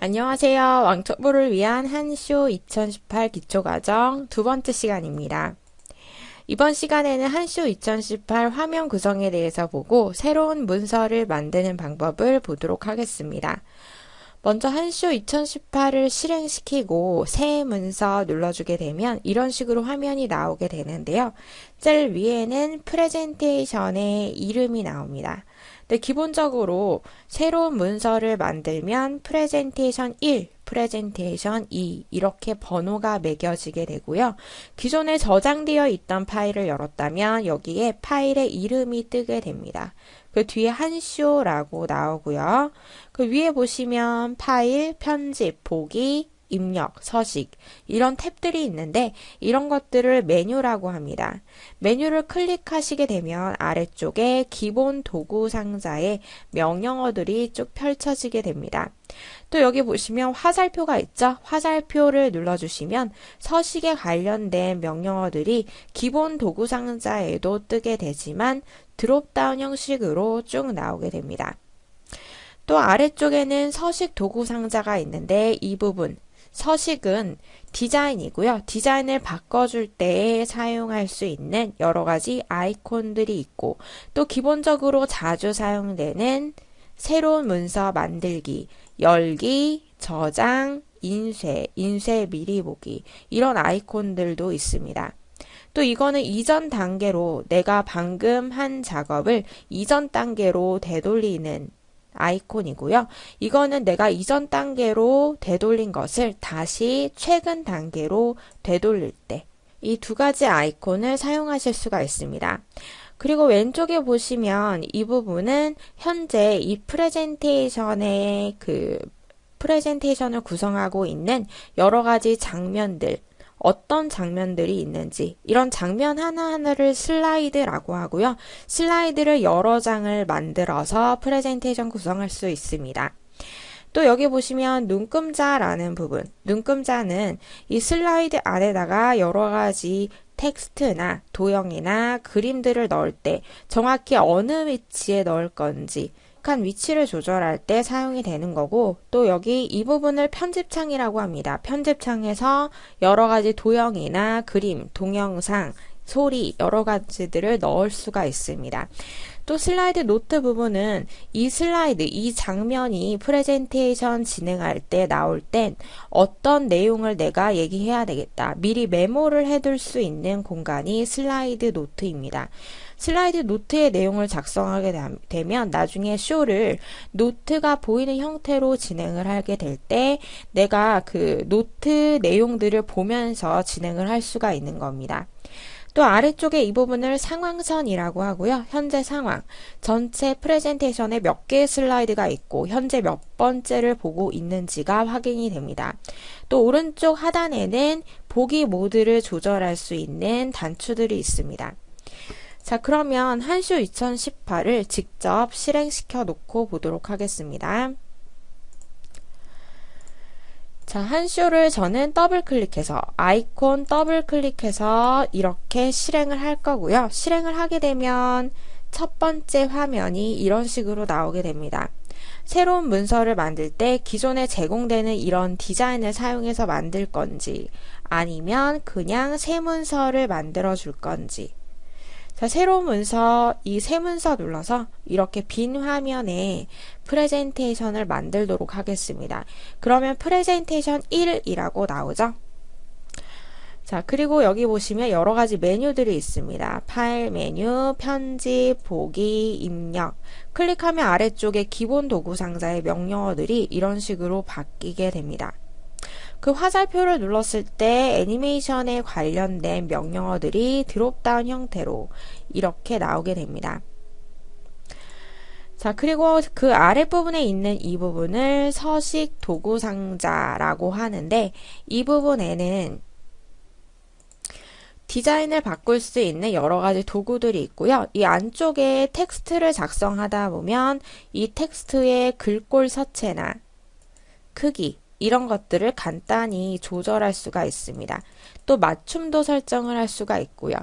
안녕하세요. 왕초보를 위한 한쇼 2018 기초과정 두 번째 시간입니다. 이번 시간에는 한쇼 2018 화면 구성에 대해서 보고 새로운 문서를 만드는 방법을 보도록 하겠습니다. 먼저 한쇼 2018을 실행시키고 새 문서 눌러주게 되면 이런 식으로 화면이 나오게 되는데요. 셀 위에는 프레젠테이션의 이름이 나옵니다. 근데 기본적으로 새로운 문서를 만들면 프레젠테이션 1, 프레젠테이션 2 이렇게 번호가 매겨지게 되고요. 기존에 저장되어 있던 파일을 열었다면 여기에 파일의 이름이 뜨게 됩니다. 그 뒤에 한쇼라고 나오고요. 그 위에 보시면 파일, 편집, 보기, 입력, 서식 이런 탭들이 있는데 이런 것들을 메뉴라고 합니다. 메뉴를 클릭하시게 되면 아래쪽에 기본 도구 상자에 명령어들이 쭉 펼쳐지게 됩니다. 또 여기 보시면 화살표가 있죠? 화살표를 눌러주시면 서식에 관련된 명령어들이 기본 도구 상자에도 뜨게 되지만 드롭다운 형식으로 쭉 나오게 됩니다. 또 아래쪽에는 서식 도구 상자가 있는데 이 부분 서식은 디자인이고요. 디자인을 바꿔줄 때 사용할 수 있는 여러 가지 아이콘들이 있고 또 기본적으로 자주 사용되는 새로운 문서 만들기, 열기, 저장, 인쇄 미리 보기 이런 아이콘들도 있습니다. 또 이거는 이전 단계로 내가 방금 한 작업을 이전 단계로 되돌리는 아이콘이고요. 이거는 내가 이전 단계로 되돌린 것을 다시 최근 단계로 되돌릴 때 이 두 가지 아이콘을 사용하실 수가 있습니다. 그리고 왼쪽에 보시면 이 부분은 현재 이 프레젠테이션을 구성하고 있는 여러 가지 장면들 어떤 장면들이 있는지 이런 장면 하나하나를 슬라이드라고 하고요. 슬라이드를 여러 장을 만들어서 프레젠테이션 구성할 수 있습니다. 또 여기 보시면 눈금자라는 부분 눈금자는 이 슬라이드 안에다가 여러 가지 텍스트나 도형이나 그림들을 넣을 때 정확히 어느 위치에 넣을 건지 한 위치를 조절할 때 사용이 되는 거고 또 여기 이 부분을 편집창이라고 합니다. 편집창에서 여러 가지 도형이나 그림, 동영상, 소리 여러 가지들을 넣을 수가 있습니다. 또 슬라이드 노트 부분은 이 슬라이드, 이 장면이 프레젠테이션 진행할 때 나올 땐 어떤 내용을 내가 얘기해야 되겠다. 미리 메모를 해둘 수 있는 공간이 슬라이드 노트입니다. 슬라이드 노트의 내용을 작성하게 되면 나중에 쇼를 노트가 보이는 형태로 진행을 하게 될 때 내가 그 노트 내용들을 보면서 진행을 할 수가 있는 겁니다. 또 아래쪽에 이 부분을 상황선이라고 하고요. 현재 상황, 전체 프레젠테이션에 몇 개의 슬라이드가 있고 현재 몇 번째를 보고 있는지가 확인이 됩니다. 또 오른쪽 하단에는 보기 모드를 조절할 수 있는 단추들이 있습니다. 자, 그러면 한쇼 2018을 직접 실행시켜 놓고 보도록 하겠습니다. 자, 한쇼를 저는 더블 클릭해서 아이콘 더블 클릭해서 이렇게 실행을 할 거고요. 실행을 하게 되면 첫 번째 화면이 이런 식으로 나오게 됩니다. 새로운 문서를 만들 때 기존에 제공되는 이런 디자인을 사용해서 만들 건지 아니면 그냥 새 문서를 만들어 줄 건지 자, 새로운 문서, 이 새 문서 눌러서 이렇게 빈 화면에 프레젠테이션을 만들도록 하겠습니다. 그러면 프레젠테이션 1이라고 나오죠? 자, 그리고 여기 보시면 여러 가지 메뉴들이 있습니다. 파일 메뉴, 편집, 보기, 입력. 클릭하면 아래쪽에 기본 도구 상자의 명령어들이 이런 식으로 바뀌게 됩니다. 그 화살표를 눌렀을 때 애니메이션에 관련된 명령어들이 드롭다운 형태로 이렇게 나오게 됩니다. 자, 그리고 그 아랫부분에 있는 이 부분을 서식 도구 상자라고 하는데 이 부분에는 디자인을 바꿀 수 있는 여러 가지 도구들이 있고요. 이 안쪽에 텍스트를 작성하다 보면 이 텍스트의 글꼴 서체나 크기 이런 것들을 간단히 조절할 수가 있습니다. 또 맞춤도 설정을 할 수가 있고요.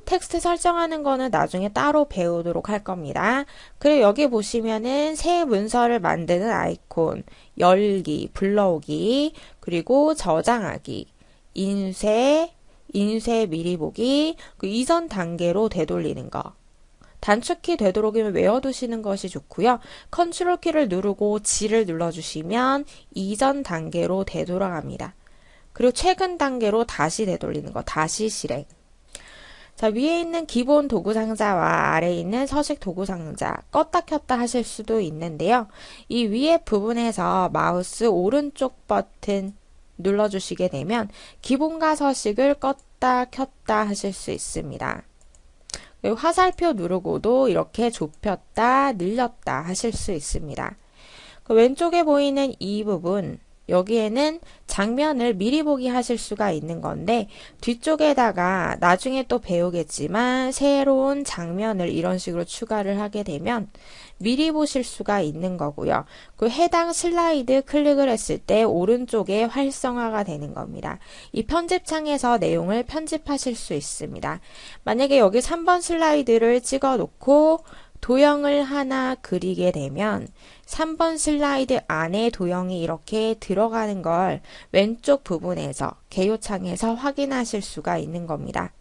텍스트 설정하는 거는 나중에 따로 배우도록 할 겁니다. 그리고 여기 보시면은 새 문서를 만드는 아이콘, 열기, 불러오기, 그리고 저장하기, 인쇄, 인쇄 미리 보기, 그 이전 단계로 되돌리는 거. 단축키 되도록이면 외워두시는 것이 좋고요. 컨트롤 키를 누르고 G를 눌러주시면 이전 단계로 되돌아갑니다. 그리고 최근 단계로 다시 되돌리는 거, 다시 실행. 자, 위에 있는 기본 도구 상자와 아래에 있는 서식 도구 상자 껐다 켰다 하실 수도 있는데요. 이 위에 부분에서 마우스 오른쪽 버튼 눌러주시게 되면 기본과 서식을 껐다 켰다 하실 수 있습니다. 화살표 누르고도 이렇게 좁혔다, 늘렸다 하실 수 있습니다. 왼쪽에 보이는 이 부분, 여기에는 장면을 미리 보기 하실 수가 있는 건데 뒤쪽에다가 나중에 또 배우겠지만 새로운 장면을 이런 식으로 추가를 하게 되면 미리 보실 수가 있는 거고요. 그 해당 슬라이드 클릭을 했을 때 오른쪽에 활성화가 되는 겁니다. 이 편집창에서 내용을 편집하실 수 있습니다. 만약에 여기 3번 슬라이드를 찍어 놓고 도형을 하나 그리게 되면 3번 슬라이드 안에 도형이 이렇게 들어가는 걸 왼쪽 부분에서 개요창에서 확인하실 수가 있는 겁니다.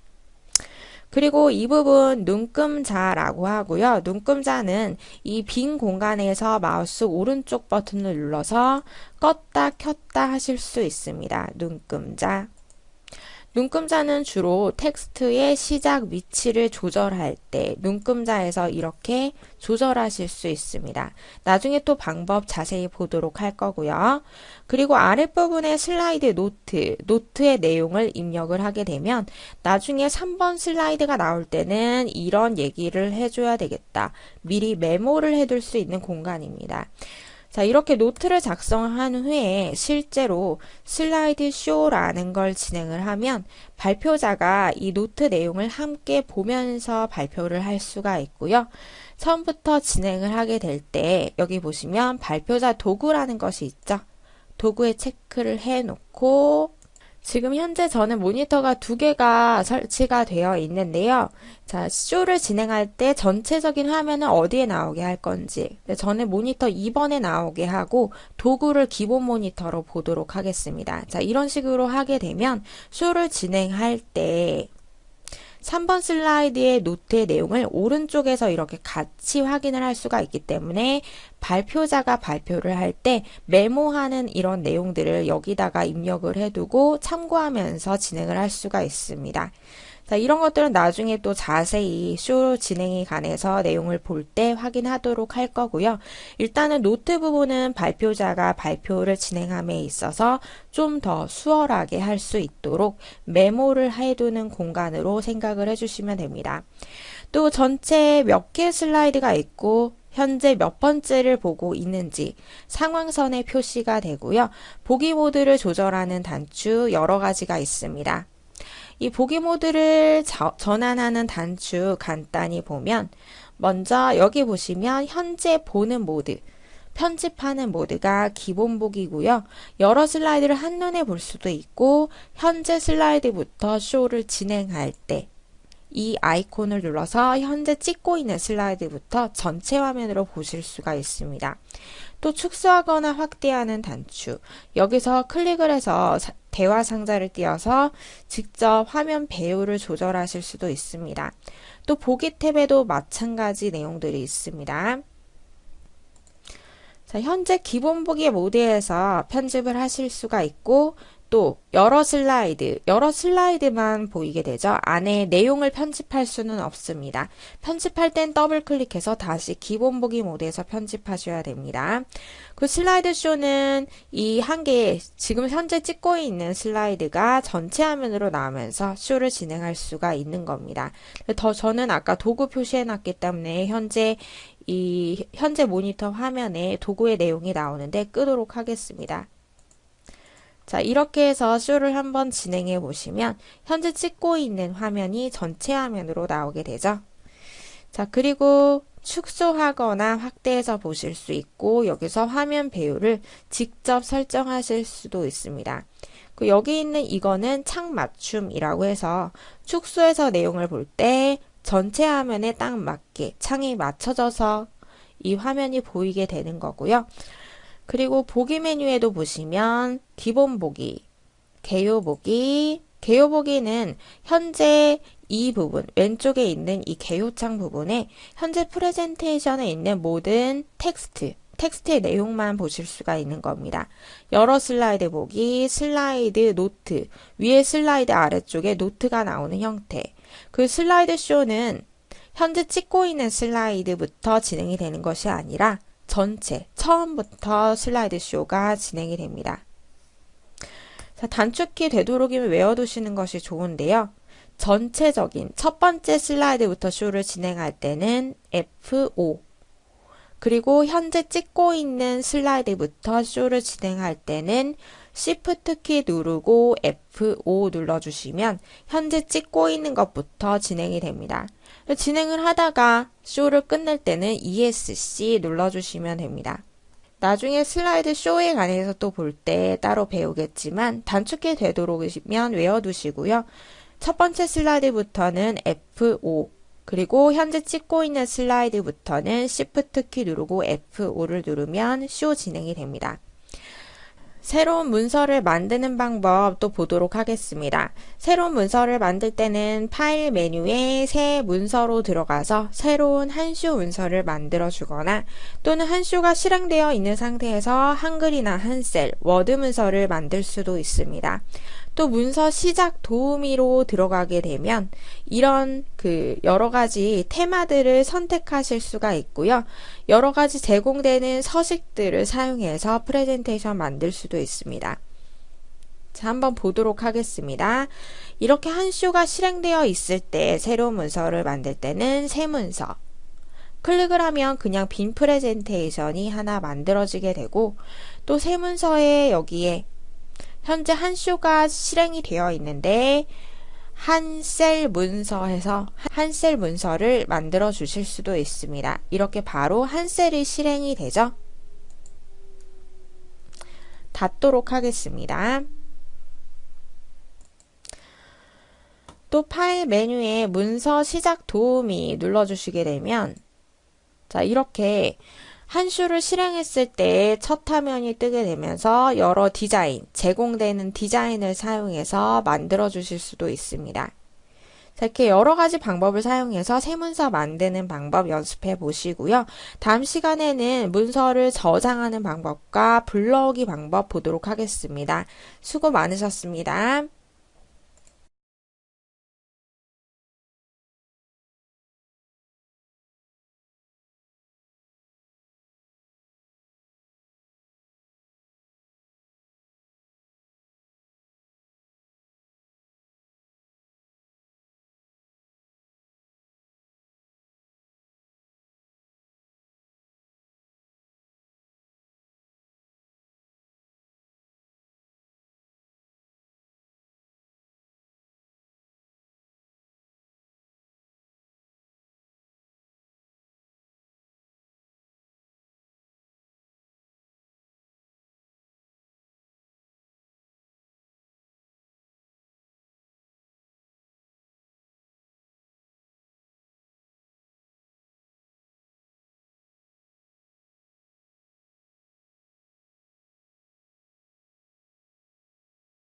그리고 이 부분 눈금자라고 하고요. 눈금자는 이 빈 공간에서 마우스 오른쪽 버튼을 눌러서 껐다 켰다 하실 수 있습니다. 눈금자. 눈금자는 주로 텍스트의 시작 위치를 조절할 때 눈금자에서 이렇게 조절하실 수 있습니다. 나중에 또 방법 자세히 보도록 할 거고요. 그리고 아랫부분에 슬라이드 노트의 내용을 입력을 하게 되면 나중에 3번 슬라이드가 나올 때는 이런 얘기를 해줘야 되겠다. 미리 메모를 해둘 수 있는 공간입니다. 자, 이렇게 노트를 작성한 후에 실제로 슬라이드 쇼라는 걸 진행을 하면 발표자가 이 노트 내용을 함께 보면서 발표를 할 수가 있고요. 처음부터 진행을 하게 될 때 여기 보시면 발표자 도구라는 것이 있죠. 도구에 체크를 해 놓고 지금 현재 저는 모니터가 2개가 설치가 되어 있는데요. 자, 쇼를 진행할 때 전체적인 화면은 어디에 나오게 할 건지 저는 모니터 2번에 나오게 하고 도구를 기본 모니터로 보도록 하겠습니다. 자, 이런 식으로 하게 되면 쇼를 진행할 때 3번 슬라이드의 노트의 내용을 오른쪽에서 이렇게 같이 확인을 할 수가 있기 때문에 발표자가 발표를 할 때 메모하는 이런 내용들을 여기다가 입력을 해두고 참고하면서 진행을 할 수가 있습니다. 자, 이런 것들은 나중에 또 자세히 쇼 진행에 관해서 내용을 볼 때 확인하도록 할 거고요. 일단은 노트 부분은 발표자가 발표를 진행함에 있어서 좀 더 수월하게 할 수 있도록 메모를 해두는 공간으로 생각을 해주시면 됩니다. 또 전체 몇 개 슬라이드가 있고 현재 몇 번째를 보고 있는지 상황선에 표시가 되고요. 보기 모드를 조절하는 단추 여러 가지가 있습니다. 이 보기 모드를 전환하는 단추 간단히 보면 먼저 여기 보시면 현재 보는 모드, 편집하는 모드가 기본 보기고요. 여러 슬라이드를 한눈에 볼 수도 있고 현재 슬라이드부터 쇼를 진행할 때 이 아이콘을 눌러서 현재 찍고 있는 슬라이드부터 전체 화면으로 보실 수가 있습니다. 또 축소하거나 확대하는 단추, 여기서 클릭을 해서 대화 상자를 띄워서 직접 화면 배우를 조절하실 수도 있습니다. 또 보기 탭에도 마찬가지 내용들이 있습니다. 자, 현재 기본 보기 모드에서 편집을 하실 수가 있고 또 여러 슬라이드만 보이게 되죠. 안에 내용을 편집할 수는 없습니다. 편집할 땐 더블 클릭해서 다시 기본 보기 모드에서 편집하셔야 됩니다. 그 슬라이드 쇼는 이 한 개 지금 현재 찍고 있는 슬라이드가 전체 화면으로 나오면서 쇼를 진행할 수가 있는 겁니다. 저는 아까 도구 표시해 놨기 때문에 현재 모니터 화면에 도구의 내용이 나오는데 끄도록 하겠습니다. 자, 이렇게 해서 쇼를 한번 진행해 보시면 현재 찍고 있는 화면이 전체 화면으로 나오게 되죠. 자, 그리고 축소하거나 확대해서 보실 수 있고 여기서 화면 배율을 직접 설정하실 수도 있습니다. 여기 있는 이거는 창 맞춤이라고 해서 축소해서 내용을 볼 때 전체 화면에 딱 맞게 창이 맞춰져서 이 화면이 보이게 되는 거고요. 그리고 보기 메뉴에도 보시면 기본 보기, 개요 보기, 개요 보기는 현재 이 부분, 왼쪽에 있는 이 개요창 부분에 현재 프레젠테이션에 있는 모든 텍스트의 내용만 보실 수가 있는 겁니다. 여러 슬라이드 보기, 슬라이드 노트, 위에 슬라이드 아래쪽에 노트가 나오는 형태. 그 슬라이드 쇼는 현재 찍고 있는 슬라이드부터 진행이 되는 것이 아니라 전체, 처음부터 슬라이드 쇼가 진행이 됩니다. 자, 단축키 되도록이면 외워두시는 것이 좋은데요. 전체적인 첫 번째 슬라이드부터 쇼를 진행할 때는 F5, 그리고 현재 찍고 있는 슬라이드부터 쇼를 진행할 때는 Shift 키 누르고 F5 눌러주시면 현재 찍고 있는 것부터 진행이 됩니다. 진행을 하다가 쇼를 끝낼 때는 ESC 눌러주시면 됩니다. 나중에 슬라이드 쇼에 관해서 또 볼 때 따로 배우겠지만 단축키 되도록이면 외워두시고요. 첫 번째 슬라이드부터는 F5, 그리고 현재 찍고 있는 슬라이드부터는 Shift 키 누르고 F5를 누르면 쇼 진행이 됩니다. 새로운 문서를 만드는 방법 또 보도록 하겠습니다. 새로운 문서를 만들 때는 파일 메뉴에 새 문서로 들어가서 새로운 한쇼 문서를 만들어 주거나 또는 한쇼가 실행되어 있는 상태에서 한글이나 한셀, 워드 문서를 만들 수도 있습니다. 또 문서 시작 도우미로 들어가게 되면 이런 여러 가지 테마들을 선택하실 수가 있고요. 여러 가지 제공되는 서식들을 사용해서 프레젠테이션 만들 수도 있습니다. 자, 한번 보도록 하겠습니다. 이렇게 한 쇼가 실행되어 있을 때 새로운 문서를 만들 때는 새 문서. 클릭을 하면 그냥 빈 프레젠테이션이 하나 만들어지게 되고 또 새 문서에 여기에 현재 한 쇼가 실행이 되어 있는데 한 셀 문서에서 한 셀 문서를 만들어 주실 수도 있습니다. 이렇게 바로 한 셀이 실행이 되죠. 닫도록 하겠습니다. 또 파일 메뉴에 문서 시작 도우미 눌러주시게 되면 자, 이렇게 한 쇼를 실행했을 때 첫 화면이 뜨게 되면서 여러 디자인, 제공되는 디자인을 사용해서 만들어 주실 수도 있습니다. 자, 이렇게 여러 가지 방법을 사용해서 새 문서 만드는 방법 연습해 보시고요. 다음 시간에는 문서를 저장하는 방법과 불러오기 방법 보도록 하겠습니다. 수고 많으셨습니다.